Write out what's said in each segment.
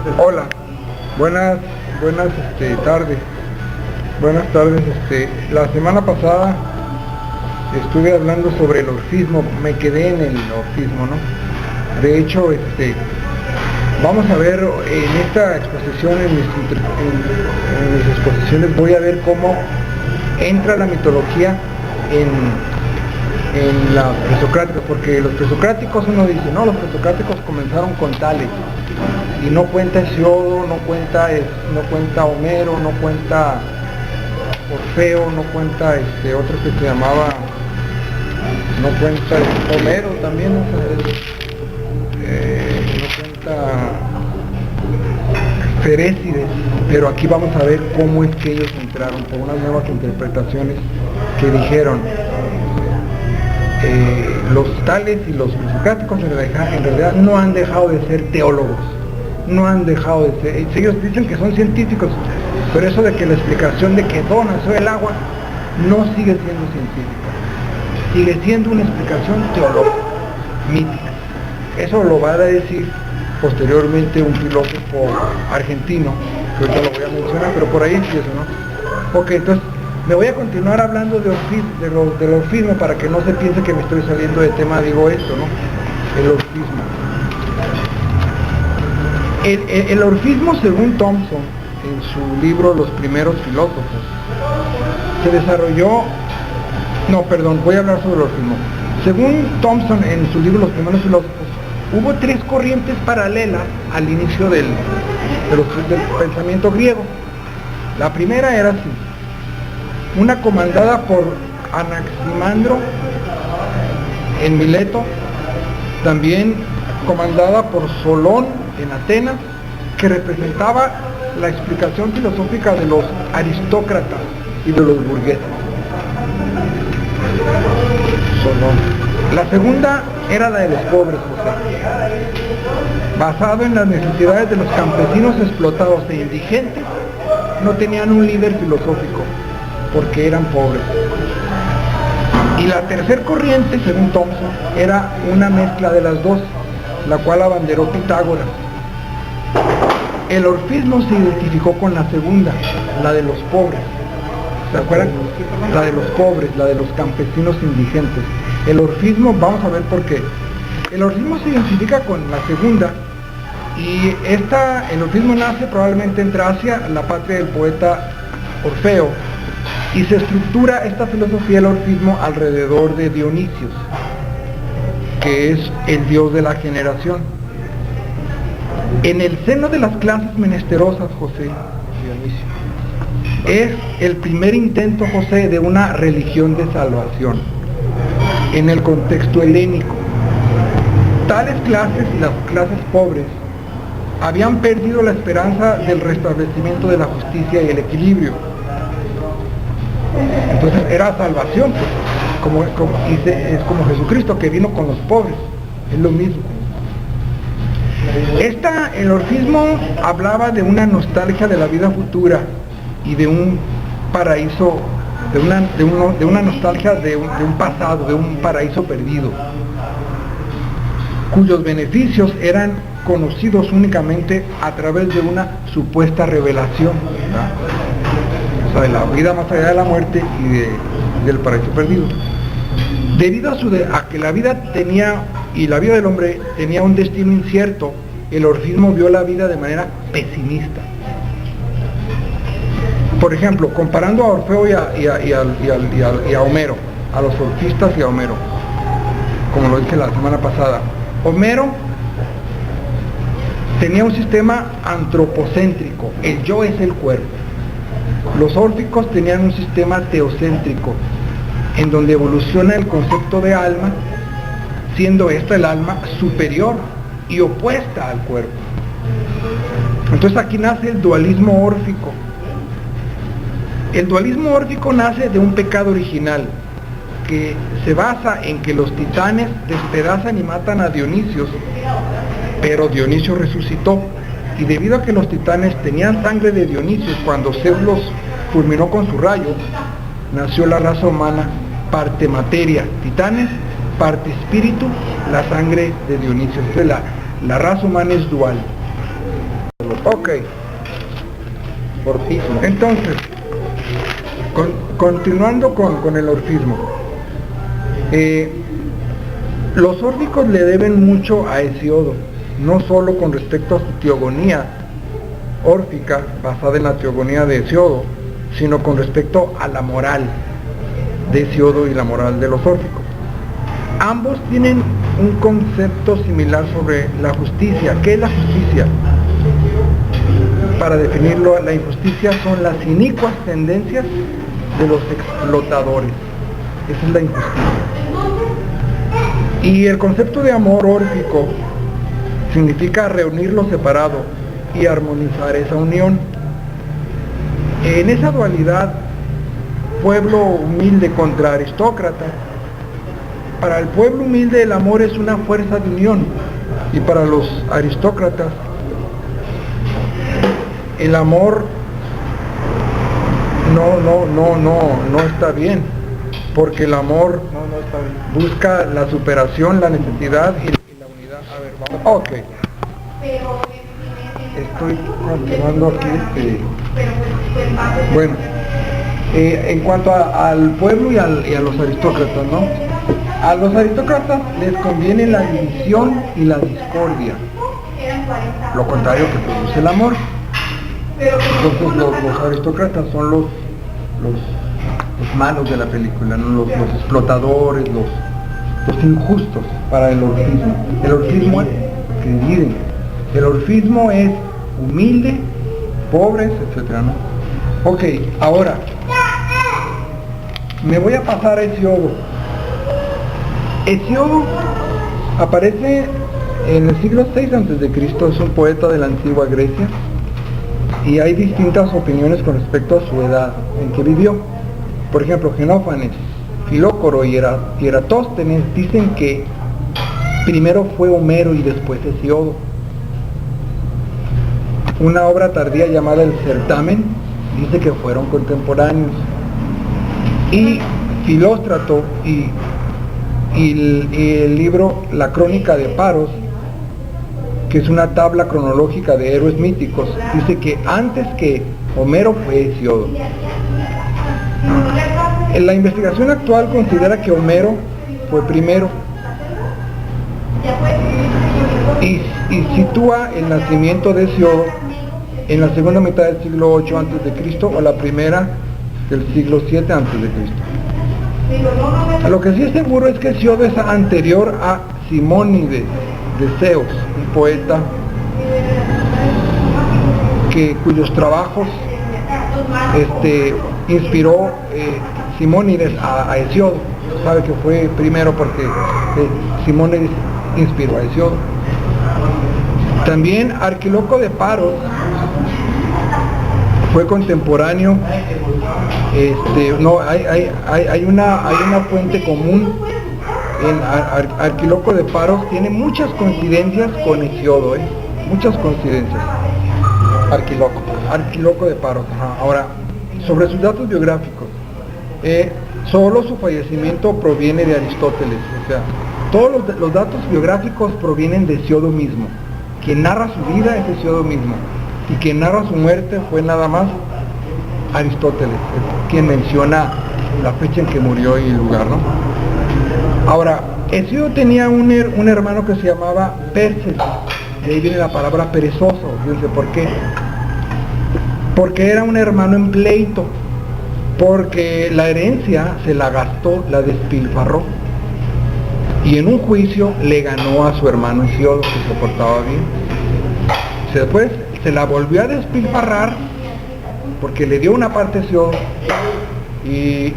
Hola, buenas tardes. Buenas tardes. La semana pasada estuve hablando sobre el orfismo, me quedé en el orfismo, ¿no? De hecho, vamos a ver en esta exposición, en mis exposiciones, voy a ver cómo entra la mitología en la presocrática, porque los presocráticos, uno dice, no, los presocráticos comenzaron con Tales, y no cuenta Hesiodo, no cuenta Homero, no cuenta Orfeo, no cuenta otro que se llamaba, no cuenta Homero también, no cuenta Ferécides, pero aquí vamos a ver cómo es que ellos entraron, por unas nuevas interpretaciones que dijeron. Los Tales y los presocráticos en realidad no han dejado de ser teólogos, no han dejado de ser, ellos dicen que son científicos, pero eso de que la explicación de que nació el agua no sigue siendo científica, sigue siendo una explicación teológica, mítica. Eso lo va a decir posteriormente un filósofo argentino, que ahorita lo voy a mencionar, pero por ahí empiezo, ¿no? Ok, entonces me voy a continuar hablando del orfismo para que no se piense que me estoy saliendo de tema, digo esto, ¿no? El orfismo. El orfismo, según Thompson, en su libro Los primeros filósofos, se desarrolló... No, perdón, voy a hablar sobre el orfismo. Según Thompson, en su libro Los primeros filósofos, hubo tres corrientes paralelas al inicio del pensamiento griego. La primera era así: una comandada por Anaximandro en Mileto, también comandada por Solón en Atenas, que representaba la explicación filosófica de los aristócratas y de los burgueses. Solón. La segunda era la de los pobres, basado en las necesidades de los campesinos explotados e indigentes. No tenían un líder filosófico porque eran pobres. Y la tercer corriente, según Thompson, era una mezcla de las dos, la cual abanderó Pitágoras. El orfismo se identificó con la segunda, la de los pobres. ¿Se acuerdan? La de los pobres, la de los campesinos indigentes. El orfismo, vamos a ver por qué. El orfismo se identifica con la segunda, y el orfismo nace probablemente en Tracia, la patria del poeta Orfeo, y se estructura esta filosofía del orfismo alrededor de Dionisios, que es el dios de la generación. En el seno de las clases menesterosas, José, Dionisio, es el primer intento, José, de una religión de salvación en el contexto helénico. Tales clases, las clases pobres, habían perdido la esperanza del restablecimiento de la justicia y el equilibrio. Entonces era salvación, pues, es como Jesucristo, que vino con los pobres, es lo mismo. El orfismo hablaba de una nostalgia de la vida futura y de un paraíso, de una nostalgia de un pasado, de un paraíso perdido, cuyos beneficios eran conocidos únicamente a través de una supuesta revelación, ¿verdad? O sea, de la vida más allá de la muerte y del paraíso perdido. Debido a que la vida del hombre tenía un destino incierto, el orfismo vio la vida de manera pesimista. Por ejemplo, comparando a Orfeo y a Homero, a los orfistas y a Homero, como lo dije la semana pasada. Homero tenía un sistema antropocéntrico, el yo es el cuerpo. Los órficos tenían un sistema teocéntrico, en donde evoluciona el concepto de alma, siendo esta el alma superior y opuesta al cuerpo. Entonces aquí nace el dualismo órfico. El dualismo órfico nace de un pecado original, que se basa en que los titanes despedazan y matan a Dionisios, pero Dionisio resucitó, y debido a que los titanes tenían sangre de Dionisio, cuando Zeus los fulminó con su rayo, nació la raza humana, parte materia, titanes, parte espíritu, la sangre de Dionisio. Entonces la raza humana es dual. Ok. Orfismo. Entonces, continuando con el orfismo. Los órdicos le deben mucho a Hesíodo, no solo con respecto a su teogonía órfica, basada en la teogonía de Hesíodo, sino con respecto a la moral de Hesíodo y la moral de los órficos. Ambos tienen un concepto similar sobre la justicia. ¿Qué es la justicia? Para definirlo, la injusticia son las inicuas tendencias de los explotadores. Esa es la injusticia. Y el concepto de amor órfico significa reunir lo separado y armonizar esa unión. En esa dualidad, pueblo humilde contra aristócrata, para el pueblo humilde el amor es una fuerza de unión, y para los aristócratas el amor no está bien, porque el amor busca la superación, la necesidad y la unidad. A ver, vamos. Ok. Estoy continuando aquí. Bueno, en cuanto al pueblo y a los aristócratas, ¿no? A los aristócratas les conviene la división y la discordia, lo contrario que produce el amor. Entonces los aristócratas son los malos de la película, ¿no? Los explotadores, los injustos para el orfismo. El orfismo es que dividen. El orfismo es humilde, pobres, etcétera, ¿no? Ok, ahora me voy a pasar a Hesíodo. Hesíodo aparece en el siglo VI a.C., es un poeta de la antigua Grecia, y hay distintas opiniones con respecto a su edad en que vivió. Por ejemplo, Genófanes, Filócoro y Eratóstenes dicen que primero fue Homero y después Hesíodo. Una obra tardía llamada El Certamen dice que fueron contemporáneos. Y Filóstrato y el libro La Crónica de Paros, que es una tabla cronológica de héroes míticos, dice que antes que Homero fue Hesíodo. La investigación actual considera que Homero fue primero y sitúa el nacimiento de Hesíodo en la segunda mitad del siglo VIII a.C. o la primera del siglo VII a.C. Lo que sí es seguro es que Hesíodo es anterior a Simónides de Ceos, un poeta cuyos trabajos inspiró Simónides a Hesíodo. Sabe que fue primero porque Simónides inspiró a Hesíodo. También Arquiloco de Paros fue contemporáneo. Hay una fuente común. Arquiloco de Paros tiene muchas coincidencias con Hesíodo, muchas coincidencias. Arquiloco de Paros. Ahora, sobre sus datos biográficos, solo su fallecimiento proviene de Aristóteles, o sea, todos los datos biográficos provienen de Hesíodo mismo. Quien narra su vida es Hesíodo mismo, y quien narra su muerte fue nada más Aristóteles, quien menciona la fecha en que murió y el lugar, ¿no? Ahora, Hesíodo tenía un hermano que se llamaba Pérses, de ahí viene la palabra perezoso. Fíjense por qué. Porque era un hermano en pleito, porque la herencia se la gastó, la despilfarró, y en un juicio le ganó a su hermano Hesíodo, que se portaba bien. Después se la volvió a despilfarrar porque le dio una parte a Hesíodo y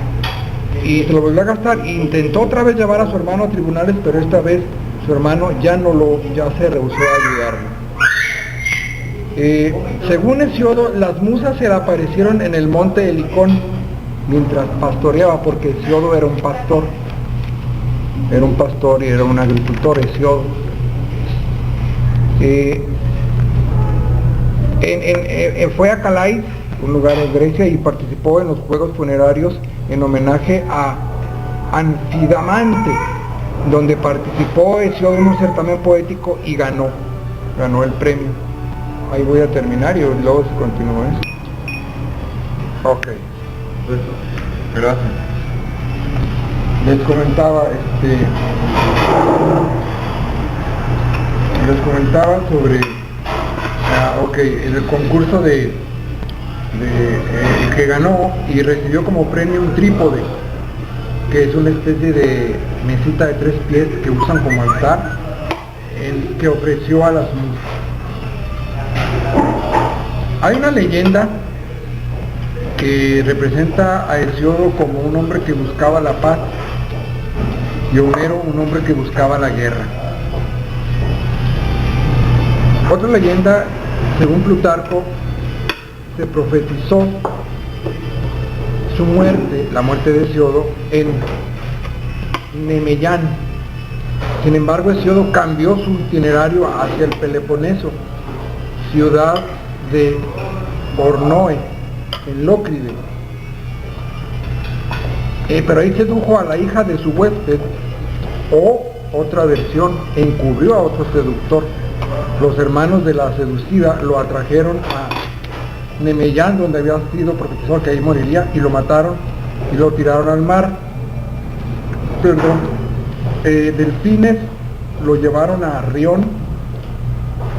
se lo volvió a gastar, e intentó otra vez llevar a su hermano a tribunales, pero esta vez su hermano ya se rehusó a ayudarlo. Según Hesíodo, las musas se le aparecieron en el monte Helicón mientras pastoreaba, porque Hesíodo era un pastor y era un agricultor. Hesíodo fue a Calais, un lugar en Grecia, y participó en los juegos funerarios en homenaje a Anfidamante, donde participó Hesíodo en un certamen poético y ganó el premio. ahí voy a terminar y luego se continúa esto. Ok. Gracias. Les comentaba, sobre, el concurso el que ganó y recibió como premio un trípode, que es una especie de mesita de 3 pies que usan como altar, que ofreció a las musas. Hay una leyenda que representa a Hesíodo como un hombre que buscaba la paz y Homero un hombre que buscaba la guerra. Otra leyenda, según Plutarco, se profetizó su muerte, la muerte de Hesíodo, en Nemeyán. Sin embargo, Hesíodo cambió su itinerario hacia el Peloponeso, ciudad de Ornoe, en Lócride. Pero ahí sedujo a la hija de su huésped, o otra versión, encubrió a otro seductor. Los hermanos de la seducida lo atrajeron a Nemeyán, donde había sido profetizado que ahí moriría, y lo mataron y lo tiraron al mar. Delfines lo llevaron a Rión,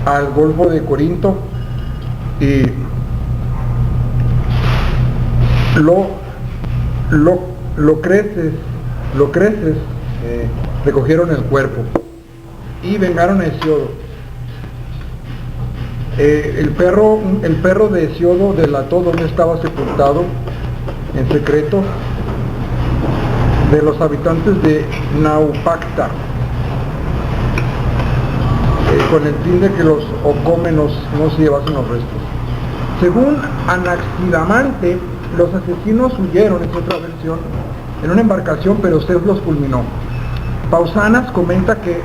al Golfo de Corinto, y lo creces recogieron el cuerpo y vengaron a Hesíodo. El perro de Hesíodo delató dónde estaba sepultado en secreto de los habitantes de Naupacta, con el fin de que los ocómenos no se llevasen los restos. Según Anaximandro, los asesinos huyeron, es otra versión, en una embarcación, pero Zeus los fulminó. Pausanias comenta que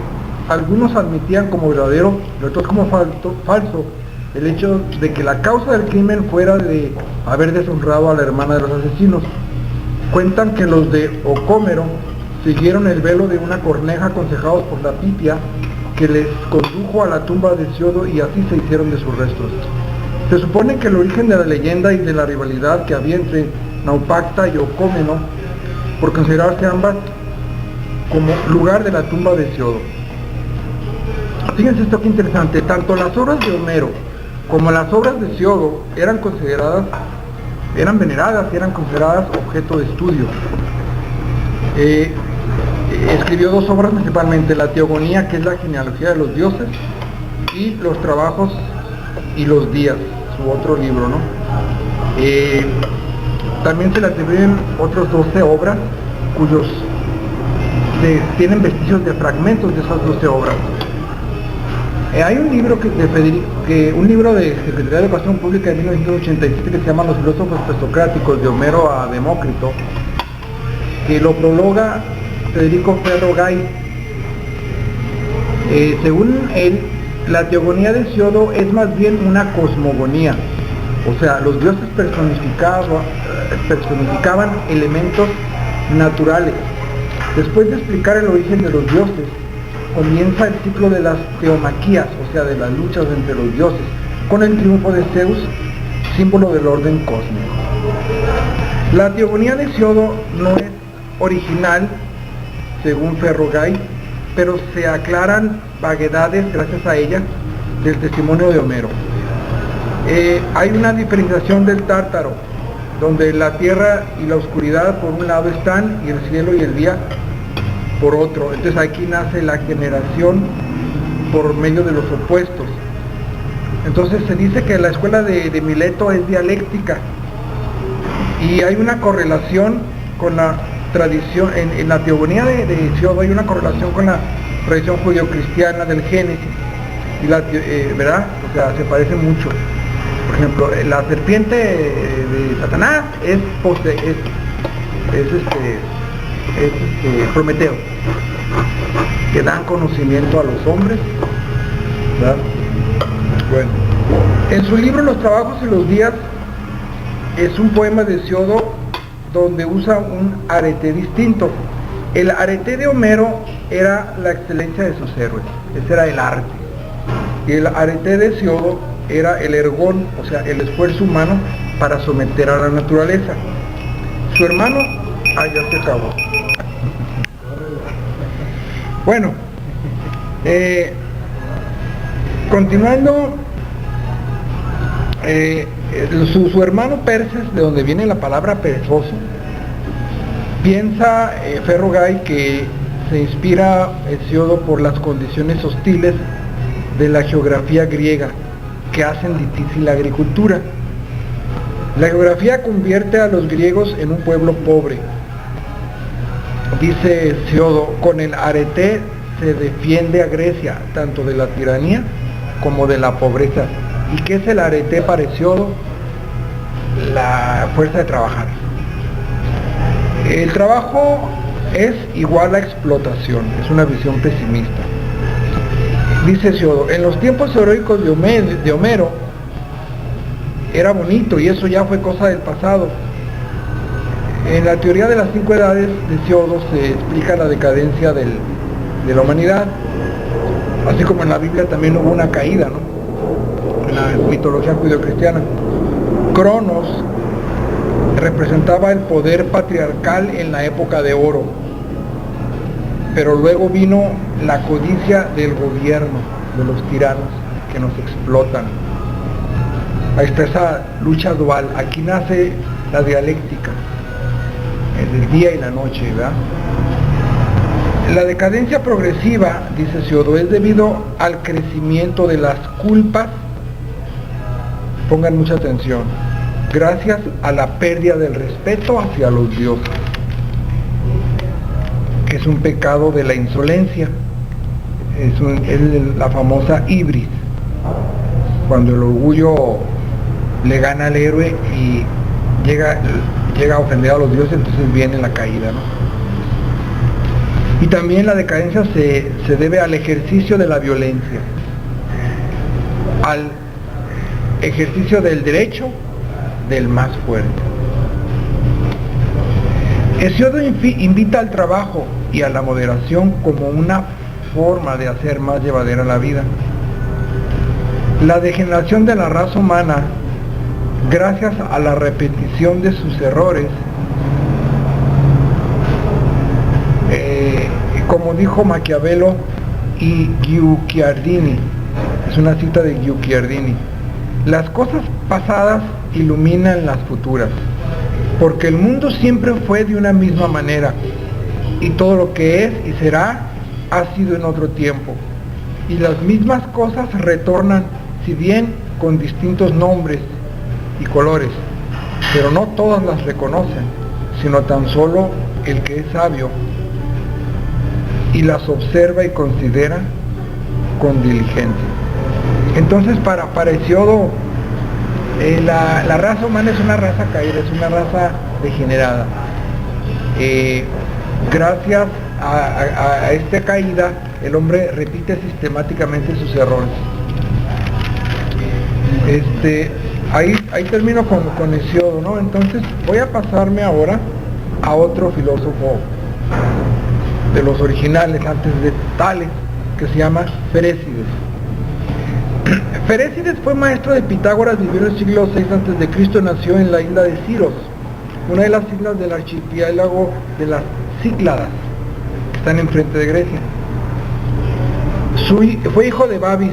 algunos admitían como verdadero y otros como falso el hecho de que la causa del crimen fuera de haber deshonrado a la hermana de los asesinos. Cuentan que los de Ocómero siguieron el velo de una corneja aconsejados por la Pipia, que les condujo a la tumba de Hesíodo, y así se hicieron de sus restos. Se supone que el origen de la leyenda y de la rivalidad que había entre Naupacta y Ocómeno, por considerarse ambas como lugar de la tumba de Hesíodo. Fíjense esto que interesante, tanto las obras de Homero como las obras de Hesíodo eran veneradas y eran consideradas objeto de estudio. Escribió 2 obras principalmente, la Teogonía, que es la genealogía de los dioses, y los trabajos y los días, su otro libro, ¿no? También se le atribuyen otras 12 obras cuyos tienen vestigios de fragmentos de esas 12 obras. Hay un libro un libro de Secretaría de Educación Pública de 1987 que se llama Los filósofos presocráticos, de Homero a Demócrito, que lo prologa Federico Ferro Gay. Según él, la teogonía de Hesíodo es más bien una cosmogonía, o sea, los dioses personificaban elementos naturales. Después de explicar el origen de los dioses, comienza el ciclo de las teomaquías, o sea, de las luchas entre los dioses, con el triunfo de Zeus, símbolo del orden cósmico. La teogonía de Hesíodo no es original, según Ferro Gay, pero se aclaran vaguedades gracias a ella del testimonio de Homero. Hay una diferenciación del Tártaro, donde la tierra y la oscuridad por un lado están, y el cielo y el día por otro. Entonces aquí nace la generación por medio de los opuestos. Entonces se dice que la escuela de Mileto es dialéctica, y hay una correlación con la tradición, en la teogonía de Hesíodo hay una correlación con la tradición judeocristiana del Génesis, y ¿verdad? O sea, se parece mucho. Por ejemplo, la serpiente de Satanás es Prometeo, que dan conocimiento a los hombres, ¿verdad? Bueno, en su libro Los trabajos y los días es un poema de Hesíodo donde usa un arete distinto. El arete de Homero era la excelencia de sus héroes, ese era el arte, y el arete de Hesíodo era el ergón, o sea, el esfuerzo humano para someter a la naturaleza. Su hermano, ya se acabó. Bueno, continuando, su hermano Perses, de donde viene la palabra perezoso, piensa Ferro-Gay que se inspira Hesíodo por las condiciones hostiles de la geografía griega que hacen difícil la agricultura. La geografía convierte a los griegos en un pueblo pobre. Dice Hesíodo, con el arete se defiende a Grecia tanto de la tiranía como de la pobreza. ¿Y qué es el arete para Hesíodo? La fuerza de trabajar. El trabajo es igual a explotación, es una visión pesimista. Dice Hesíodo, en los tiempos heroicos de Homero era bonito y eso ya fue cosa del pasado. En la teoría de las 5 edades de Hesíodo se explica la decadencia de la humanidad, así como en la Biblia también hubo una caída, ¿no? En la mitología judeocristiana. Cronos representaba el poder patriarcal en la época de oro, pero luego vino la codicia del gobierno, de los tiranos que nos explotan. Ahí está esa lucha dual, aquí nace la dialéctica, el día y la noche, ¿verdad? La decadencia progresiva, dice Hesíodo, es debido al crecimiento de las culpas, pongan mucha atención, gracias a la pérdida del respeto hacia los dioses, que es un pecado de la insolencia, es la famosa ibris, cuando el orgullo le gana al héroe y llega a ofender a los dioses, entonces viene la caída, ¿no? Y también la decadencia se debe al ejercicio de la violencia, al ejercicio del derecho del más fuerte. Hesíodo invita al trabajo y a la moderación como una forma de hacer más llevadera la vida. La degeneración de la raza humana, gracias a la repetición de sus errores, como dijo Maquiavelo y Guicciardini, es una cita de Guicciardini, las cosas pasadas iluminan las futuras, porque el mundo siempre fue de una misma manera, y todo lo que es y será ha sido en otro tiempo, y las mismas cosas retornan, si bien con distintos nombres y colores, pero no todas las reconocen, sino tan solo el que es sabio y las observa y considera con diligencia. Entonces para Hesíodo, la raza humana es una raza caída, es una raza degenerada. Gracias a esta caída, el hombre repite sistemáticamente sus errores. Ahí termino con Hesíodo, ¿no? Entonces voy a pasarme ahora a otro filósofo de los originales, antes de Tales, que se llama Ferécides. Ferécides fue maestro de Pitágoras, vivió en el siglo VI a.C., nació en la isla de Siros, una de las islas del archipiélago de las Cícladas, que están enfrente de Grecia. Fue hijo de Babis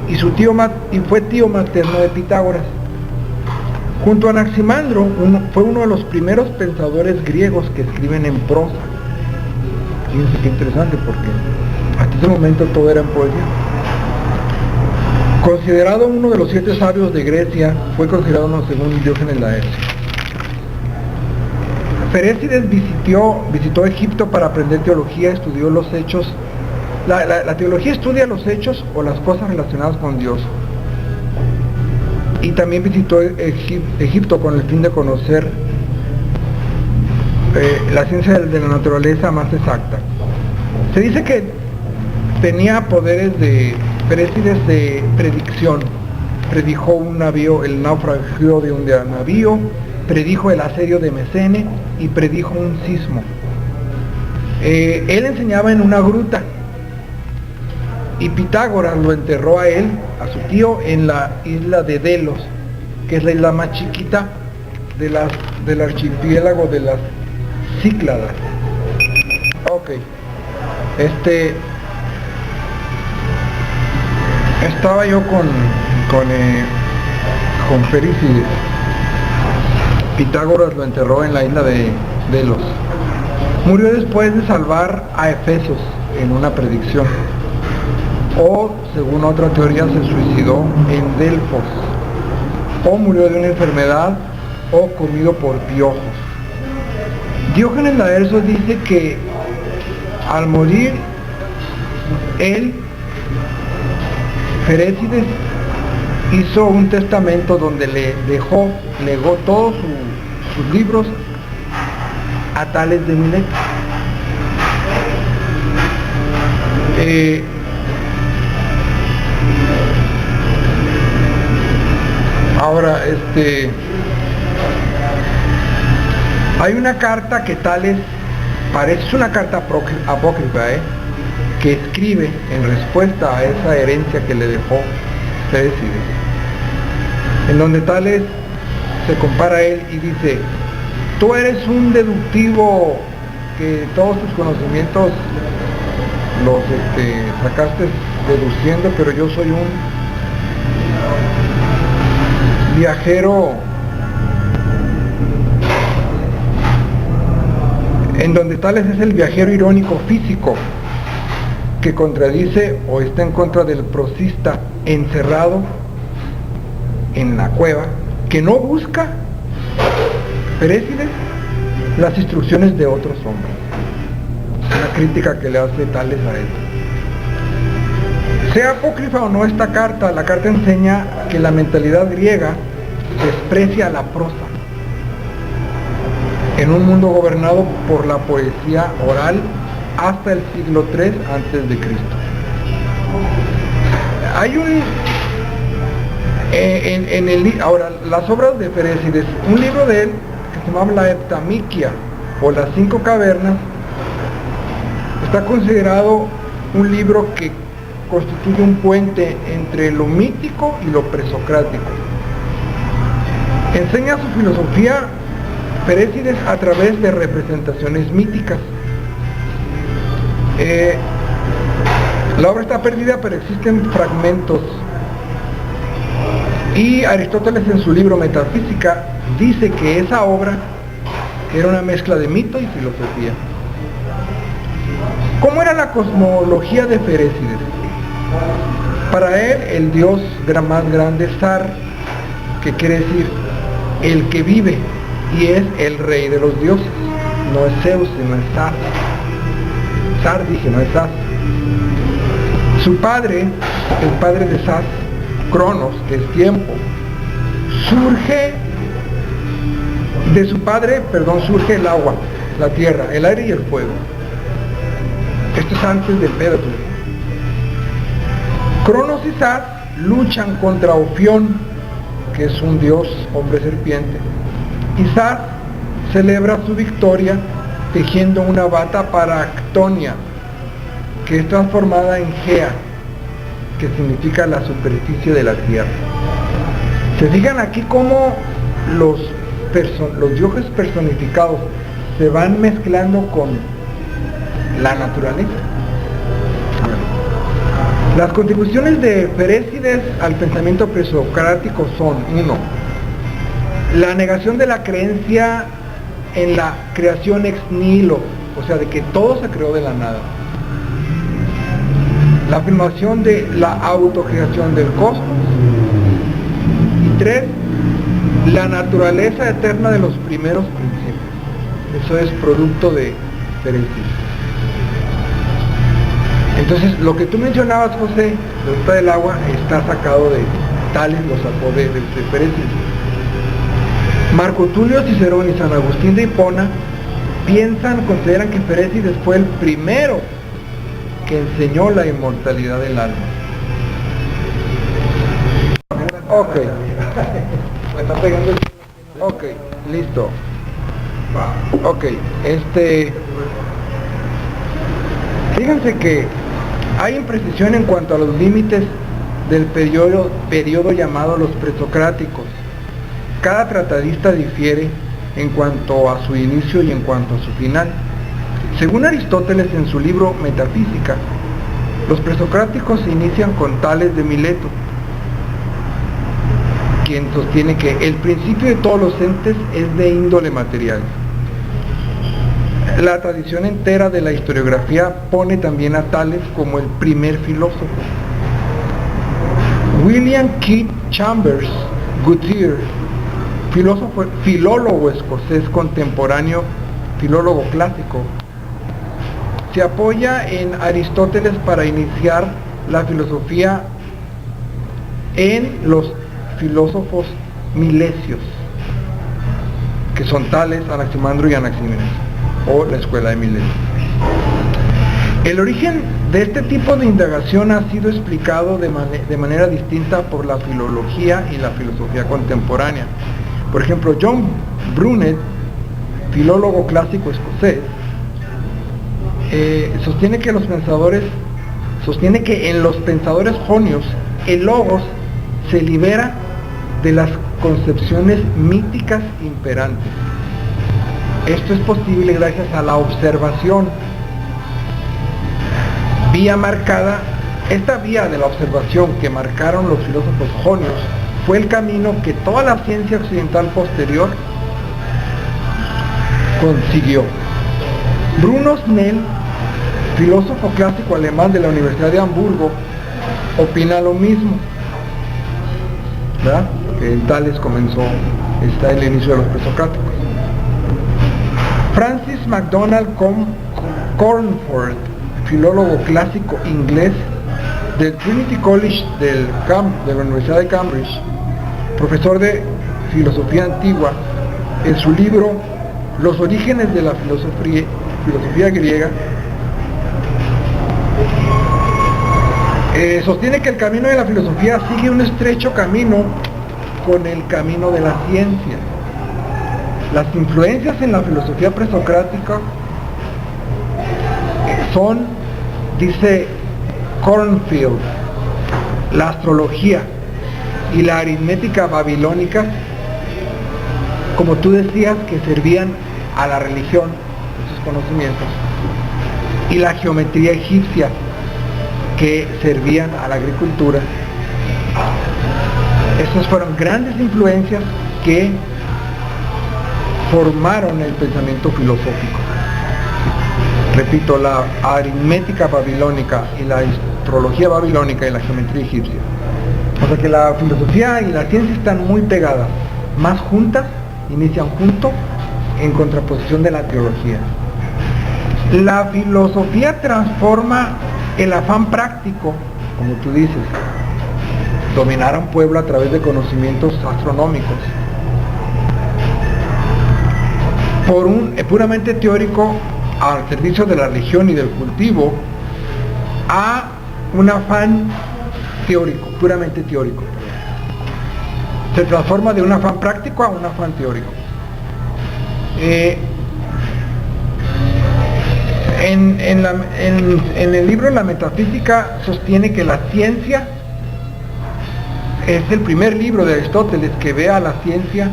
y fue tío materno de Pitágoras. Junto a Anaximandro, fue uno de los primeros pensadores griegos que escriben en prosa. Fíjense qué interesante, porque hasta ese momento todo era en poesía. Considerado uno de los 7 sabios de Grecia, fue considerado uno según Diógenes Laercio. Ferécides visitó Egipto para aprender teología, estudió los hechos. La teología estudia los hechos o las cosas relacionadas con Dios. Y también visitó Egipto con el fin de conocer la ciencia de la naturaleza más exacta. Se dice que tenía poderes de Ferécides de predicción. Predijo el naufragio de un navío, predijo el asedio de Mesene y predijo un sismo. Él enseñaba en una gruta y Pitágoras lo enterró a él, a su tío, en la isla de Delos, que es la isla más chiquita del archipiélago de las Cícladas. Ok, estaba yo con Ferécides. Pitágoras lo enterró en la isla de Delos. Murió después de salvar a Efesos en una predicción. O, según otra teoría, se suicidó en Delfos. O murió de una enfermedad, o comido por piojos. Diógenes Laercio dice que al morir él, Ferécides, hizo un testamento donde legó todos sus libros a Tales de Mileto. Ahora, hay una carta que Tales parece, es una carta apócrifa, que escribe en respuesta a esa herencia que le dejó Ferécides, en donde Tales se compara a él y dice: tú eres un deductivo que todos tus conocimientos los sacaste deduciendo, pero yo soy un viajero, en donde Tales es el viajero irónico físico que contradice o está en contra del prosista encerrado en la cueva, que no busca, Ferécides, las instrucciones de otros hombres. Una crítica que le hace Tales a él. Sea apócrifa o no esta carta, la carta enseña que la mentalidad griega desprecia la prosa en un mundo gobernado por la poesía oral hasta el siglo III antes de Cristo. Hay ahora, las obras de Ferécides, un libro de él que se llama La Heptamiquia o Las 5 Cavernas, está considerado un libro que constituye un puente entre lo mítico y lo presocrático. Enseña su filosofía Ferécides a través de representaciones míticas. La obra está perdida, pero existen fragmentos. Y Aristóteles, en su libro Metafísica, dice que esa obra era una mezcla de mito y filosofía. ¿Cómo era la cosmología de Ferécides? Para él, el dios más grande es Zar, que quiere decir el que vive, y es el rey de los dioses. No es Zeus, sino es Zar. Zar, dije, no es Zar. Su padre, el padre de Zar, Cronos, que es tiempo, surge de su padre, surge el agua, la tierra, el aire y el fuego. Esto es antes del Pedro. Cronos y Zar luchan contra Ofión, que es un dios hombre serpiente, y Zar celebra su victoria tejiendo una bata para Actonia, que es transformada en Gea, que significa la superficie de la tierra. Se fijan aquí cómo los dioses personificados se van mezclando con la naturaleza. Las contribuciones de Ferécides al pensamiento presocrático son: 1. La negación de la creencia en la creación ex nihilo, o sea, de que todo se creó de la nada. La afirmación de la autocreación del cosmos. Y 3. La naturaleza eterna de los primeros principios. Eso es producto de Ferécides. Entonces, lo que tú mencionabas, José, de Ruta del Agua, está sacado de Tales, lo sacó de Ferécides. Marco Tulio Cicerón y San Agustín de Hipona consideran que Ferécides fue el primero que enseñó la inmortalidad del alma. Ok. Ok, listo. Ok, fíjense que Hay imprecisión en cuanto a los límites del periodo llamado los presocráticos. Cada tratadista difiere en cuanto a su inicio y en cuanto a su final. Según Aristóteles en su libro Metafísica, los presocráticos se inician con Tales de Mileto, quien sostiene que el principio de todos los entes es de índole material. La tradición entera de la historiografía pone también a Tales como el primer filósofo. William Keith Chambers Goodyear, filólogo escocés contemporáneo, filólogo clásico, se apoya en Aristóteles para iniciar la filosofía en los filósofos milesios, que son Tales, Anaximandro y Anaxímenes, o la escuela de Mileto. El origen de este tipo de indagación ha sido explicado de manera distinta por la filología y la filosofía contemporánea. Por ejemplo, John Brunet, filólogo clásico escocés, sostiene que en los pensadores jonios el logos se libera de las concepciones míticas imperantes. Esto es posible gracias a la observación. Esta vía de la observación que marcaron los filósofos jonios fue el camino que toda la ciencia occidental posterior consiguió. Bruno Snell, filósofo clásico alemán de la Universidad de Hamburgo, opina lo mismo, ¿verdad? Que en Tales está el inicio de los presocráticos. Francis MacDonald Cornford, filólogo clásico inglés del Trinity College de la Universidad de Cambridge, profesor de filosofía antigua, en su libro Los orígenes de la filosofía griega, sostiene que el camino de la filosofía sigue un estrecho camino con el camino de la ciencia. Las influencias en la filosofía presocrática son, dice Cornfield, la astrología y la aritmética babilónica, como tú decías, que servían a la religión, esos conocimientos, y la geometría egipcia, que servían a la agricultura. Estas fueron grandes influencias que formaron el pensamiento filosófico. Repito, la aritmética babilónica y la astrología babilónica y la geometría egipcia. O sea que la filosofía y la ciencia están muy pegadas, más juntas, inician juntos, en contraposición de la teología. La filosofía transforma el afán práctico, como tú dices, dominar a un pueblo a través de conocimientos astronómicos, por un puramente teórico al servicio de la religión y del cultivo, a un afán teórico, puramente teórico. Se transforma de un afán práctico a un afán teórico. En el libro La Metafísica sostiene que la ciencia es el primer libro de Aristóteles que ve a la ciencia,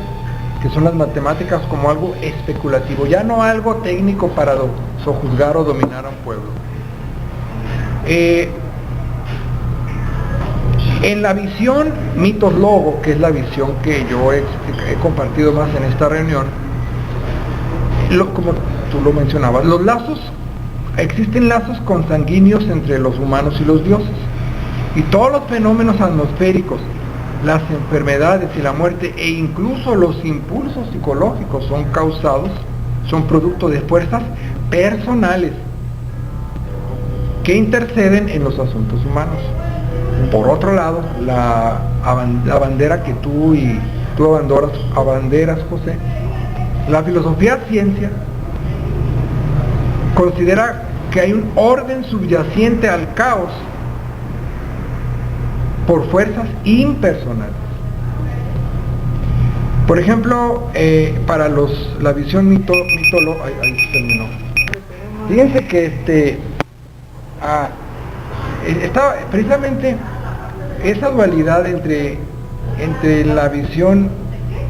que son las matemáticas, como algo especulativo, ya no algo técnico para sojuzgar o dominar a un pueblo. En la visión mitos-logo, que es la visión que yo he compartido más en esta reunión, como tú lo mencionabas, existen lazos consanguíneos entre los humanos y los dioses, y todos los fenómenos atmosféricos, las enfermedades y la muerte, e incluso los impulsos psicológicos son producto de fuerzas personales que interceden en los asuntos humanos. Por otro lado, la bandera que tú abanderas, José, la filosofía ciencia considera que hay un orden subyacente al caos por fuerzas impersonales. Por ejemplo, para la visión ahí se terminó. Fíjense que Está precisamente esa dualidad entre la visión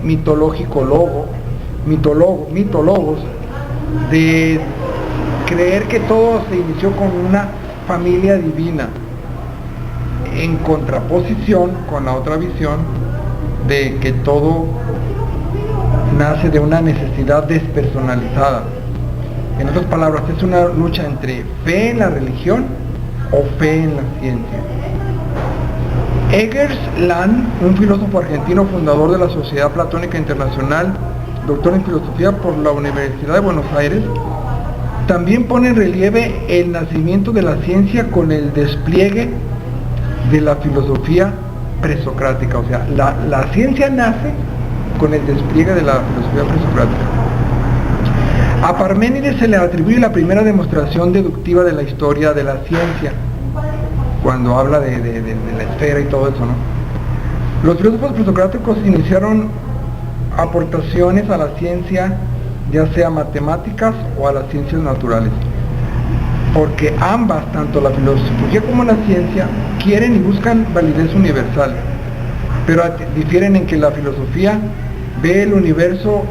mitologos, de creer que todo se inició con una familia divina, en contraposición con la otra visión de que todo nace de una necesidad despersonalizada. En otras palabras, es una lucha entre fe en la religión o fe en la ciencia. Eggers Land, un filósofo argentino fundador de la Sociedad Platónica Internacional, doctor en filosofía por la Universidad de Buenos Aires, también pone en relieve el nacimiento de la ciencia con el despliegue de la filosofía presocrática. O sea, la ciencia nace con el despliegue de la filosofía presocrática. A Parménides se le atribuye la primera demostración deductiva de la historia de la ciencia, cuando habla de la esfera y todo eso, ¿no? Los filósofos presocráticos iniciaron aportaciones a la ciencia, ya sea matemáticas o a las ciencias naturales, porque ambas, tanto la filosofía como la ciencia, quieren y buscan validez universal, pero difieren en que la filosofía ve el universo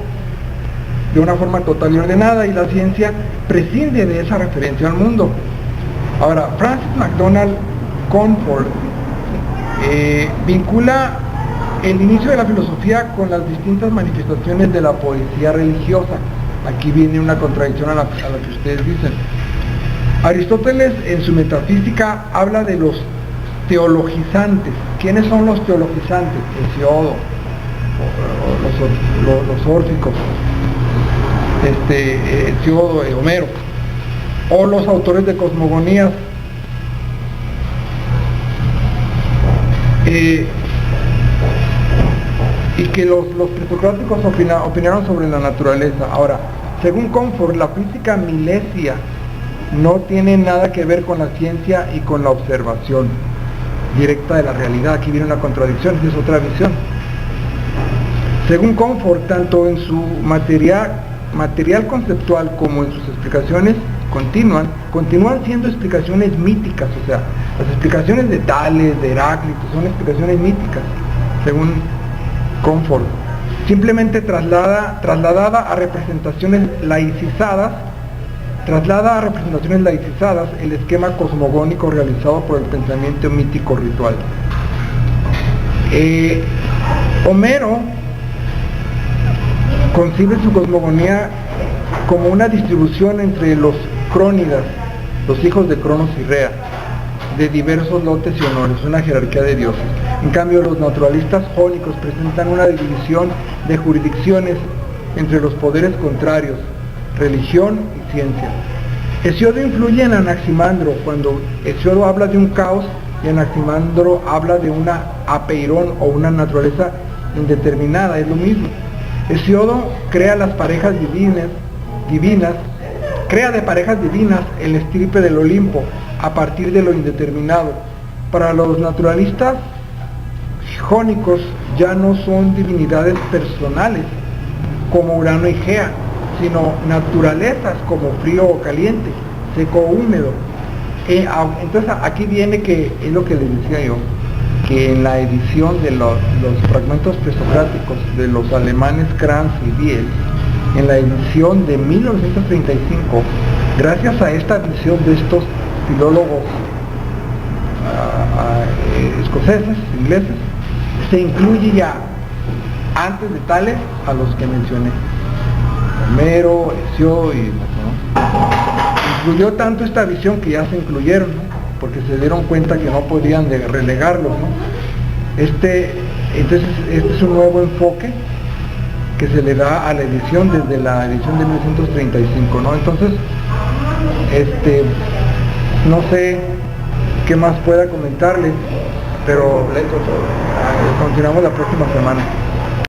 de una forma total y ordenada, y la ciencia prescinde de esa referencia al mundo. Ahora, Francis McDonald Comfort vincula el inicio de la filosofía con las distintas manifestaciones de la poesía religiosa. Aquí viene una contradicción a la que ustedes dicen. Aristóteles en su Metafísica habla de los teologizantes. ¿Quiénes son los teologizantes? Hesiodo, los órficos, Hesiodo, Homero, o los autores de cosmogonías. Y que los presocráticos opinaron sobre la naturaleza. Ahora, según Comfort, la física milesia no tiene nada que ver con la ciencia y con la observación directa de la realidad. Aquí viene una contradicción, es otra visión. Según Comfort, tanto en su material conceptual como en sus explicaciones continúan siendo explicaciones míticas. O sea, las explicaciones de Tales, de Heráclito, son explicaciones míticas, según Comfort, simplemente traslada a representaciones laicizadas el esquema cosmogónico realizado por el pensamiento mítico ritual. Homero concibe su cosmogonía como una distribución entre los crónidas, los hijos de Cronos y Rea, de diversos lotes y honores, una jerarquía de dioses. En cambio, los naturalistas jónicos presentan una división de jurisdicciones entre los poderes contrarios, religión y ciencia. Hesiodo influye en Anaximandro, cuando Hesiodo habla de un caos y Anaximandro habla de una apeirón o una naturaleza indeterminada, es lo mismo. Hesiodo crea las parejas divinas, crea de parejas divinas el estirpe del Olimpo a partir de lo indeterminado. Para los naturalistas jónicos ya no son divinidades personales como Urano y Gea, sino naturalezas como frío o caliente, seco o húmedo. Entonces aquí viene que es lo que les decía yo, que en la edición de los fragmentos presocráticos de los alemanes Kranz y Diel, en la edición de 1935, gracias a esta visión de estos filólogos escoceses, ingleses, se incluye ya, antes de Tales, a los que mencioné, Homero, Hesiodo y incluyó tanto esta visión que ya se incluyeron, ¿no? Porque se dieron cuenta que no podían relegarlos, ¿no? Entonces este es un nuevo enfoque que se le da a la edición desde la edición de 1935, ¿no? Entonces, no sé qué más pueda comentarles, pero continuamos la próxima semana.